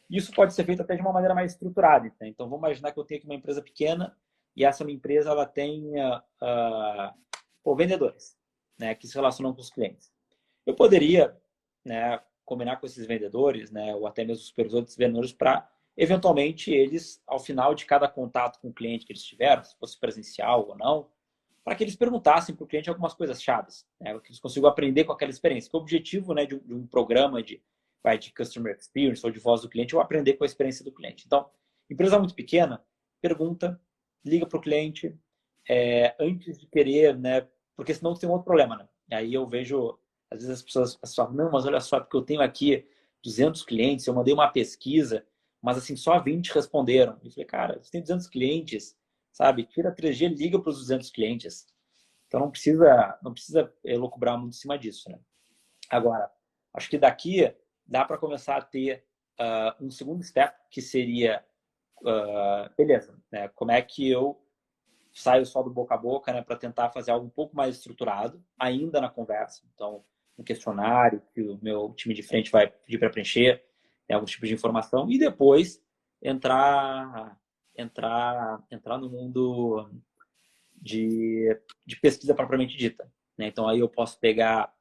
S3: Isso pode ser feito até de uma maneira mais estruturada. Né? Então, vamos imaginar que eu tenho aqui uma empresa pequena e essa minha empresa ela tem vendedores, né, que se relacionam com os clientes. Eu poderia, né, combinar com esses vendedores, né, ou até mesmo os outros vendedores para, eventualmente, eles, ao final de cada contato com o cliente que eles tiveram, se fosse presencial ou não, para que eles perguntassem para o cliente algumas coisas chaves, né, que eles consigam aprender com aquela experiência. Porque o objetivo, né, de um programa de Customer Experience ou de voz do cliente é aprender com a experiência do cliente. Então, empresa muito pequena, pergunta, liga para o cliente antes de querer, né, porque senão tem um outro problema, né? Aí eu vejo, às vezes as pessoas falam, não, mas olha só, porque eu tenho aqui 200 clientes, eu mandei uma pesquisa, mas assim, só 20 responderam. Eu falei, cara, você tem 200 clientes, sabe? Tira 3G, liga para os 200 clientes. Então não precisa elocubrar muito em cima disso, né? Agora, acho que daqui dá para começar a ter um segundo step, que seria, beleza, né? Como é que eu saio só do boca a boca, né, para tentar fazer algo um pouco mais estruturado, ainda na conversa. Então, um questionário que o meu time de frente vai pedir para preencher, né, alguns tipos de informação, e depois entrar no mundo de pesquisa propriamente dita. Né? Então, aí eu posso pegar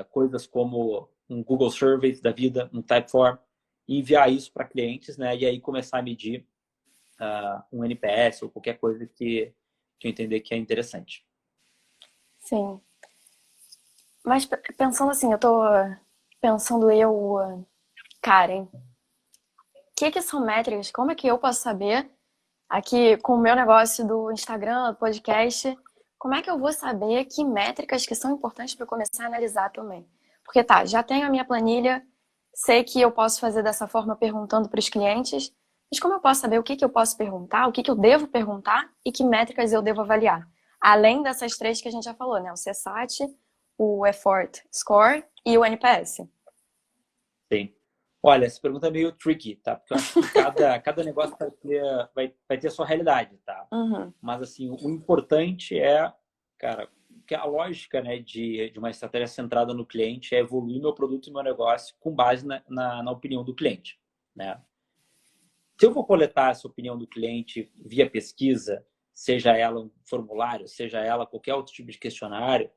S3: coisas como um Google Surveys da vida, um Typeform, e enviar isso para clientes, né? E aí começar a medir um NPS ou qualquer coisa que eu entender que é interessante.
S2: Sim. Mas pensando assim, Karen, o que são métricas? Como é que eu posso saber, aqui com o meu negócio do Instagram, do podcast, como é que eu vou saber que métricas que são importantes para eu começar a analisar também? Porque tá, já tenho a minha planilha, sei que eu posso fazer dessa forma perguntando para os clientes, mas como eu posso saber o que eu posso perguntar, o que eu devo perguntar e que métricas eu devo avaliar? Além dessas três que a gente já falou, né? O CSAT, o Effort Score e o NPS.
S3: Sim. Olha, essa pergunta é meio tricky, tá? Porque eu acho que cada negócio vai ter a sua realidade, tá?
S2: Uhum.
S3: Mas, assim, o importante é, cara, que a lógica, né, de uma estratégia centrada no cliente é evoluir meu produto e meu negócio com base na opinião do cliente, né? Se eu vou coletar essa opinião do cliente via pesquisa, seja ela um formulário, seja ela qualquer outro tipo de questionário,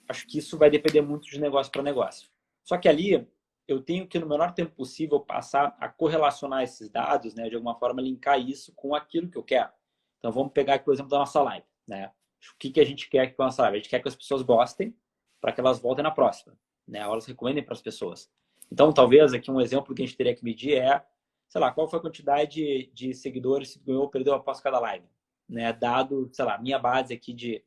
S3: acho que isso vai depender muito de negócio para negócio. Só que ali eu tenho que, no menor tempo possível, passar a correlacionar esses dados, né, de alguma forma linkar isso com aquilo que eu quero. Então vamos pegar aqui o exemplo da nossa live, né? O que a gente quer aqui com a nossa live? A gente quer que as pessoas gostem para que elas voltem na próxima, né? Elas recomendem para as pessoas. Então talvez aqui um exemplo que a gente teria que medir é, sei lá, qual foi a quantidade de seguidores que ganhou ou perdeu após cada live, né? Dado, sei lá, minha base aqui de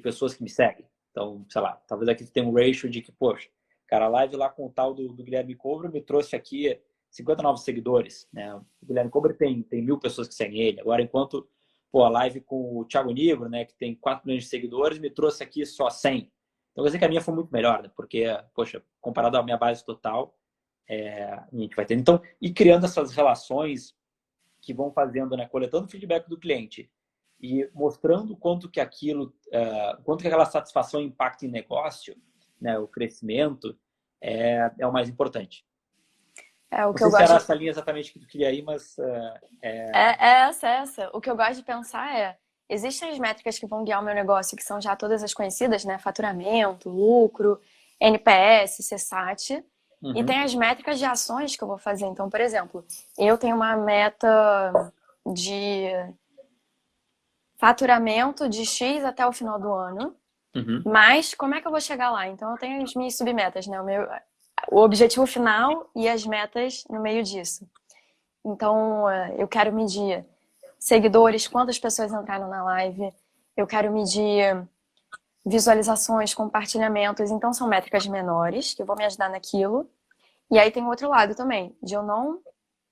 S3: pessoas que me seguem. Então, sei lá, talvez aqui tenha um ratio de que, poxa, cara, a live lá com o tal do Guilherme Cobra me trouxe aqui 59 seguidores, né? O Guilherme Cobra tem 1.000 pessoas que seguem ele. Agora, enquanto, a live com o Thiago Nigro, né, que tem 4 milhões de seguidores, me trouxe aqui só 100. Então, quer dizer que a minha foi muito melhor, né? Porque, poxa, comparado à minha base total, a gente vai ter. Então, e criando essas relações que vão fazendo, né, coletando feedback do cliente e mostrando quanto que aquela satisfação impacta em negócio, né, o crescimento, é o mais importante.
S2: O
S3: Não
S2: que
S3: sei
S2: eu
S3: se
S2: gosto
S3: era essa linha exatamente que tu queria ir, mas...
S2: essa. O que eu gosto de pensar existem as métricas que vão guiar o meu negócio, que são já todas as conhecidas, né? Faturamento, lucro, NPS, CSAT. E tem as métricas de ações que eu vou fazer. Então, por exemplo, eu tenho uma meta de faturamento de X até o final do ano. Mas como é que eu vou chegar lá? Então, eu tenho as minhas submetas, né? O objetivo final e as metas no meio disso. Então, eu quero medir seguidores, quantas pessoas entraram na live. Eu quero medir visualizações, compartilhamentos. Então, são métricas menores que vão me ajudar naquilo. E aí tem o outro lado também, de eu não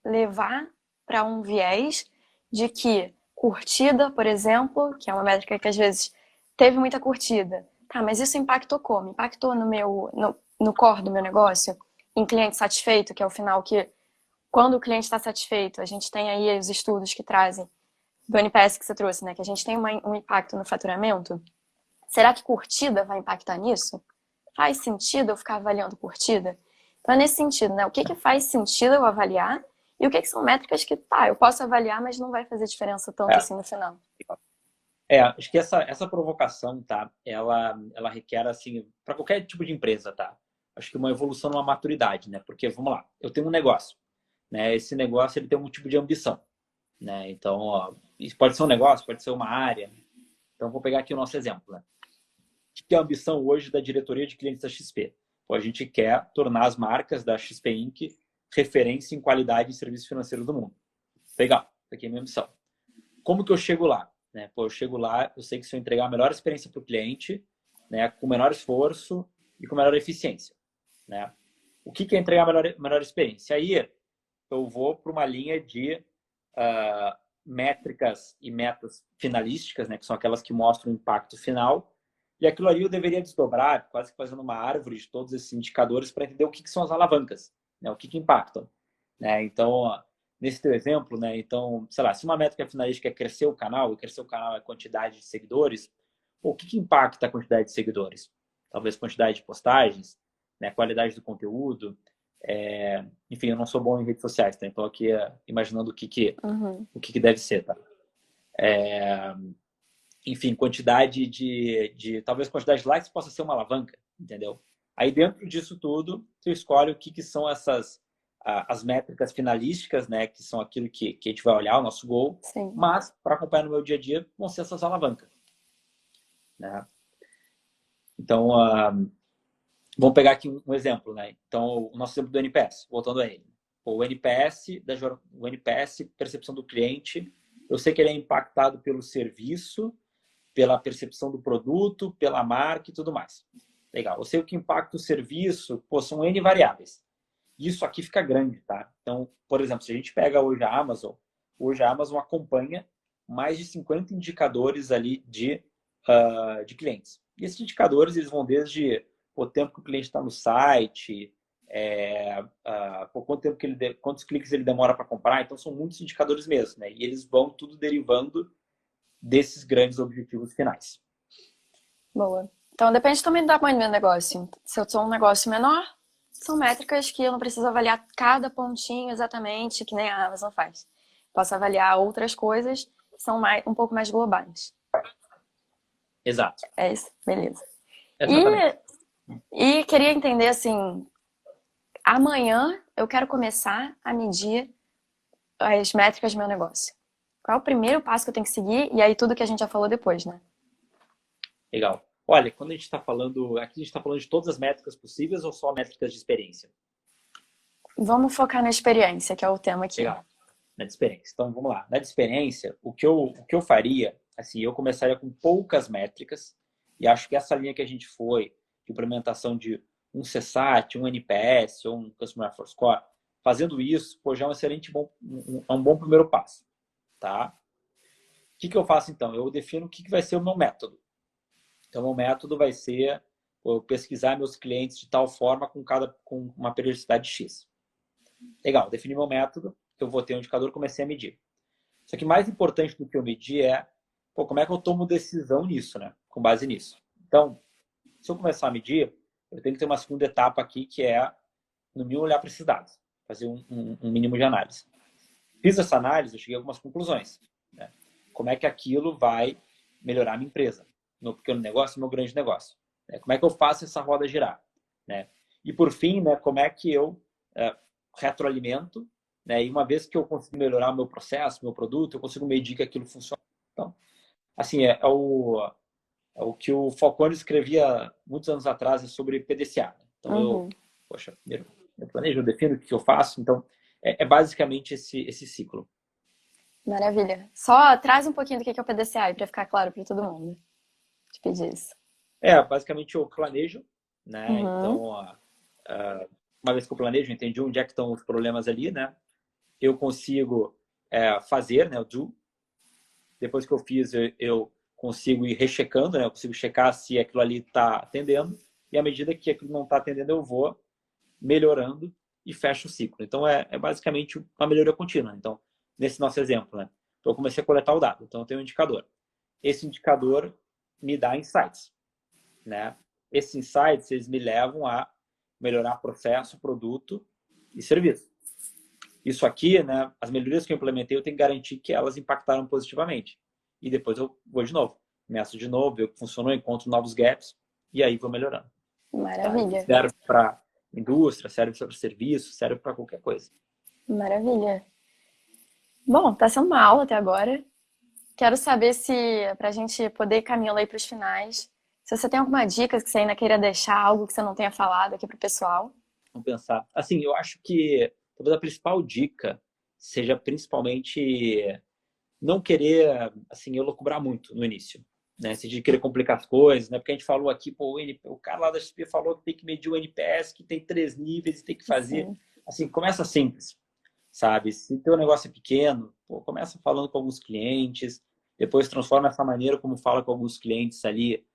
S2: levar para um viés de que curtida, por exemplo, que é uma métrica que às vezes teve muita curtida. Tá, mas isso impactou como? Impactou no core do meu negócio? Em cliente satisfeito, que é o final que, quando o cliente está satisfeito, a gente tem aí os estudos que trazem do NPS que você trouxe, né? Que a gente tem um impacto no faturamento. Será que curtida vai impactar nisso? Faz sentido eu ficar avaliando curtida? Então é nesse sentido, né? O que faz sentido eu avaliar e o que são métricas que, tá, eu posso avaliar, mas não vai fazer diferença tanto assim no final.
S3: Acho que essa provocação, tá? Ela requer, assim, para qualquer tipo de empresa, tá? Acho que uma evolução numa maturidade, né? Porque, vamos lá, eu tenho um negócio, né? Esse negócio, ele tem um tipo de ambição, né? Então, ó, isso pode ser um negócio, pode ser uma área. Então, vou pegar aqui o nosso exemplo, né? O que é a ambição hoje da diretoria de clientes da XP? Pô, a gente quer tornar as marcas da XP Inc. referência em qualidade de serviço financeiro do mundo. Legal, isso aqui é a minha missão. Como que eu chego lá? Né? Pô, eu chego lá, eu sei que se eu entregar a melhor experiência para o cliente, né, com menor esforço e com melhor eficiência. Né? O que é entregar a melhor experiência? Aí eu vou para uma linha de métricas e metas finalísticas, né, que são aquelas que mostram o impacto final. E aquilo ali eu deveria desdobrar, quase que fazendo uma árvore de todos esses indicadores para entender o que são as alavancas, né, o que impactam. Né? Então, nesse teu exemplo, né, então, sei lá, se uma métrica finalística é crescer o canal, e crescer o canal é a quantidade de seguidores, o que impacta a quantidade de seguidores? Talvez quantidade de postagens, né, qualidade do conteúdo. Enfim, eu não sou bom em redes sociais, tá? Então aqui imaginando o que deve ser, tá? Enfim, quantidade talvez quantidade de likes possa ser uma alavanca, entendeu? Aí dentro disso tudo, você escolhe o que são as métricas finalísticas, né? Que são aquilo que a gente vai olhar, o nosso goal.
S2: Sim.
S3: Mas, para acompanhar no meu dia a dia, vão ser essas alavancas. Né? Então, vamos pegar aqui um exemplo, né? Então, o nosso exemplo do NPS, voltando a ele. O NPS, percepção do cliente, eu sei que ele é impactado pelo serviço, pela percepção do produto, pela marca e tudo mais. Legal. Eu sei o que impacta o serviço, são N variáveis. Isso aqui fica grande, tá? Então, por exemplo, se a gente pega hoje a Amazon acompanha mais de 50 indicadores ali de clientes. E esses indicadores, eles vão desde o tempo que o cliente está no site, quantos cliques ele demora para comprar. Então, são muitos indicadores mesmo, né? E eles vão tudo derivando desses grandes objetivos finais.
S2: Boa. Então, depende também do tamanho do meu negócio. Se eu sou um negócio menor, são métricas que eu não preciso avaliar cada pontinho exatamente, que nem a Amazon faz. Posso avaliar outras coisas que são um pouco mais globais.
S3: Exato.
S2: É isso, beleza.
S3: Exatamente.
S2: E queria entender, assim, amanhã eu quero começar a medir as métricas do meu negócio. Qual é o primeiro passo que eu tenho que seguir? E aí tudo que a gente já falou depois, né?
S3: Legal. Olha, quando a gente está falando, aqui a gente está falando de todas as métricas possíveis ou só métricas de experiência?
S2: Vamos focar na experiência, que é o tema aqui.
S3: Legal. Na de experiência. Então, vamos lá. Na de experiência, o que eu faria, assim, eu começaria com poucas métricas e acho que essa linha que a gente foi, de implementação de um CSAT, um NPS ou um Customer Reference Score, fazendo isso, já é um bom primeiro passo. Tá? O que eu faço, então? Eu defino o que vai ser o meu método. Então, o meu método vai ser eu pesquisar meus clientes de tal forma com uma periodicidade X. Legal, defini meu método, eu vou ter um indicador, comecei a medir. Só que mais importante do que eu medir é como é que eu tomo decisão nisso, né? Com base nisso. Então, se eu começar a medir, eu tenho que ter uma segunda etapa aqui, que é, no mínimo, olhar para esses dados. Fazer um mínimo de análise. Fiz essa análise, eu cheguei a algumas conclusões. Né? Como é que aquilo vai melhorar a minha empresa? Meu pequeno negócio, meu grande negócio. Né? Como é que eu faço essa roda girar? Né? E, por fim, né, como é que eu retroalimento, né? E uma vez que eu consigo melhorar o meu processo, meu produto, eu consigo medir que aquilo funciona. Então, assim, é o que o Falcone escrevia muitos anos atrás sobre PDCA. Né? Então, eu planejo, eu defino o que eu faço. Então, é basicamente esse ciclo.
S2: Maravilha. Só traz um pouquinho do que é o PDCA para ficar claro para todo mundo. Te pedir isso.
S3: Basicamente eu planejo, né?
S2: Uhum.
S3: Então, uma vez que eu planejo, eu entendi onde é que estão os problemas ali, né? Eu consigo fazer, né? O do. Depois que eu fiz, eu consigo ir rechecando, né? Eu consigo checar se aquilo ali está atendendo. E à medida que aquilo não está atendendo, eu vou melhorando e fecho o ciclo. Então, é basicamente uma melhoria contínua. Então, nesse nosso exemplo, né? Então, eu comecei a coletar o dado. Então, eu tenho um indicador. Esse indicador me dá insights, né? Esses insights, eles me levam a melhorar processo, produto e serviço. Isso aqui, né, as melhorias que eu implementei, eu tenho que garantir que elas impactaram positivamente. E depois eu vou de novo, meço de novo, ver o que funcionou, encontro novos gaps e aí vou melhorando. Tá? Isso
S2: Maravilha.
S3: serve para indústria, serve para serviço, serve para qualquer coisa.
S2: Maravilha. Bom, tá sendo uma aula até agora. Quero saber se, para a gente poder ir caminhando aí para os finais, se você tem alguma dica que você ainda queira deixar, algo que você não tenha falado aqui para o pessoal.
S3: Vamos pensar. Assim, eu acho que talvez a principal dica seja principalmente não querer, assim, elocubrar muito no início, né? Se de querer complicar as coisas, né? Porque a gente falou aqui, pô, o cara lá da XP falou que tem que medir o NPS, que tem 3 níveis e tem que fazer.
S2: Sim,
S3: Assim, começa simples, sabe? Se teu negócio é pequeno, pô, começa falando com alguns clientes, depois transforma essa maneira como fala com alguns clientes ali,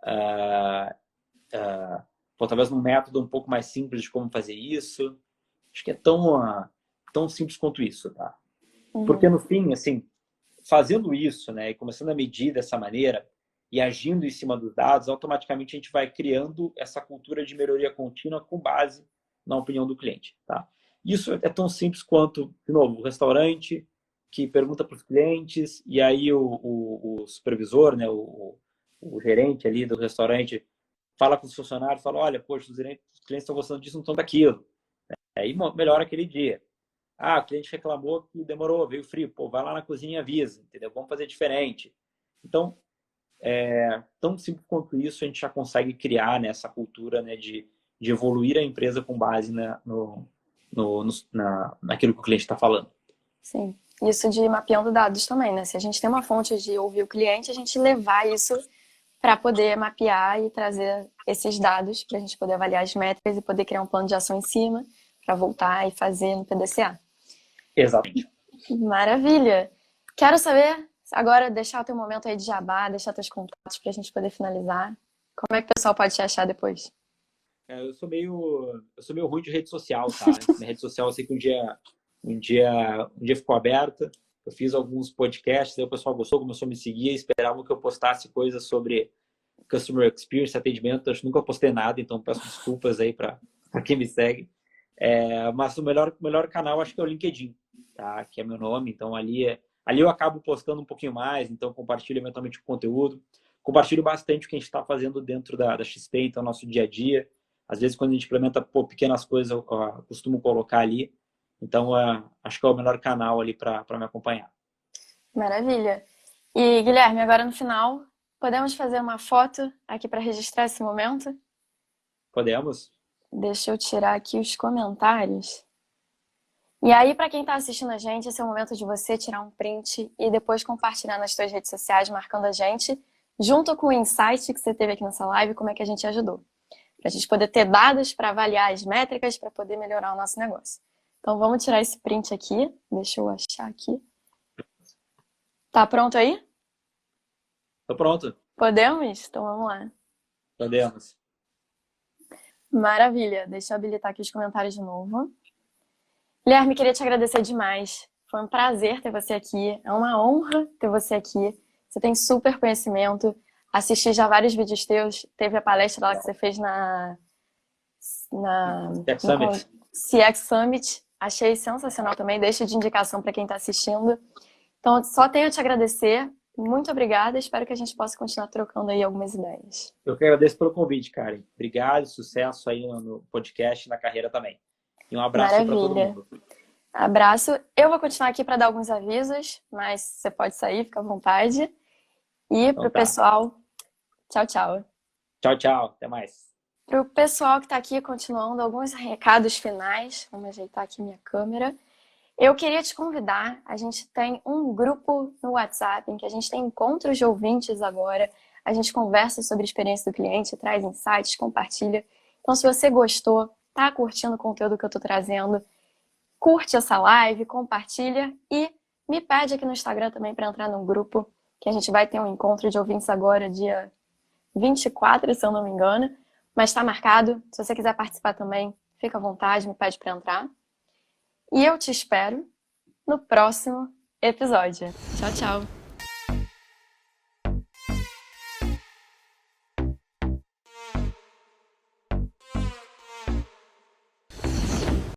S3: uh, pô, talvez num método um pouco mais simples de como fazer isso. Acho que é tão simples quanto isso, tá? Porque
S2: uhum,
S3: no fim, assim, fazendo isso, né, e começando a medir dessa maneira e agindo em cima dos dados, automaticamente a gente vai criando essa cultura de melhoria contínua com base na opinião do cliente, tá? Isso é tão simples quanto, de novo, o restaurante que pergunta para os clientes e aí o supervisor, né, o gerente ali do restaurante fala com os funcionários, fala, olha, poxa, os clientes estão gostando disso, não estão daquilo. Aí melhora aquele dia. Ah, o cliente reclamou que demorou, veio frio. Pô, vai lá na cozinha e avisa, entendeu? Vamos fazer diferente. Então, tão simples quanto isso, a gente já consegue criar, né, essa cultura, né, de evoluir a empresa com base naquilo que o cliente está falando.
S2: sim. Isso de mapeando dados também, né? Se a gente tem uma fonte de ouvir o cliente, a gente levar isso para poder mapear e trazer esses dados para a gente poder avaliar as métricas e poder criar um plano de ação em cima para voltar e fazer no PDCA.
S3: Exatamente.
S2: Maravilha! Quero saber, agora, deixar o teu momento aí de jabá, deixar teus contatos para a gente poder finalizar. Como é que o pessoal pode te achar depois?
S3: Eu sou meio ruim de rede social, tá? Minha rede social, eu sei que um dia ficou aberta. Eu fiz alguns podcasts, aí o pessoal gostou, começou a me seguir, esperavam que eu postasse coisas sobre Customer Experience, atendimento. Eu nunca postei nada, então peço desculpas aí para quem me segue. Mas o melhor canal acho que é o LinkedIn, tá? Que é meu nome, então ali eu acabo postando um pouquinho mais, então compartilho eventualmente o conteúdo. Compartilho bastante o que a gente está fazendo dentro da XP, então nosso dia a dia. Às vezes, quando a gente implementa pequenas coisas, eu costumo colocar ali. Então, acho que é o melhor canal ali para me acompanhar.
S2: Maravilha! E Guilherme, agora no final, podemos fazer uma foto aqui para registrar esse momento?
S3: Podemos?
S2: Deixa eu tirar aqui os comentários. E aí, para quem está assistindo a gente, esse é o momento de você tirar um print e depois compartilhar nas suas redes sociais, marcando a gente, junto com o insight que você teve aqui nessa live, como é que a gente ajudou. Para a gente poder ter dados para avaliar as métricas, para poder melhorar o nosso negócio. Então, vamos tirar esse print aqui. Deixa eu achar aqui. Tá pronto aí?
S3: Tô pronto.
S2: Podemos? Então, vamos lá.
S3: Podemos.
S2: Maravilha. Deixa eu habilitar aqui os comentários de novo. Guilherme, queria te agradecer demais. Foi um prazer ter você aqui. É uma honra ter você aqui. Você tem super conhecimento. Assisti já vários vídeos teus. Teve a palestra lá que você fez
S3: Tech
S2: no
S3: Summit.
S2: CX Summit. Achei sensacional também. Deixa de indicação para quem está assistindo. Então, só tenho a te agradecer. Muito obrigada. Espero que a gente possa continuar trocando aí algumas ideias.
S3: Eu que agradeço pelo convite, Karen. Obrigado, sucesso aí no podcast e na carreira também. E um abraço aí para todo
S2: Maravilha.
S3: mundo.
S2: Abraço. Eu vou continuar aqui para dar alguns avisos, mas você pode sair, fica à vontade. E
S3: Então
S2: para o
S3: tá.
S2: pessoal, tchau, tchau.
S3: Tchau, tchau. Até mais.
S2: Para o pessoal que está aqui continuando, alguns recados finais. Vamos ajeitar aqui minha câmera. Eu queria te convidar, a gente tem um grupo no WhatsApp em que a gente tem encontros de ouvintes agora, a gente conversa sobre a experiência do cliente, traz insights, compartilha. Então, se você gostou, tá curtindo o conteúdo que eu tô trazendo, curte essa live, compartilha e me pede aqui no Instagram também para entrar no grupo, que a gente vai ter um encontro de ouvintes agora, dia 24, se eu não me engano, mas está marcado. Se você quiser participar também, fica à vontade, me pede para entrar. E eu te espero no próximo episódio.
S1: Tchau, tchau.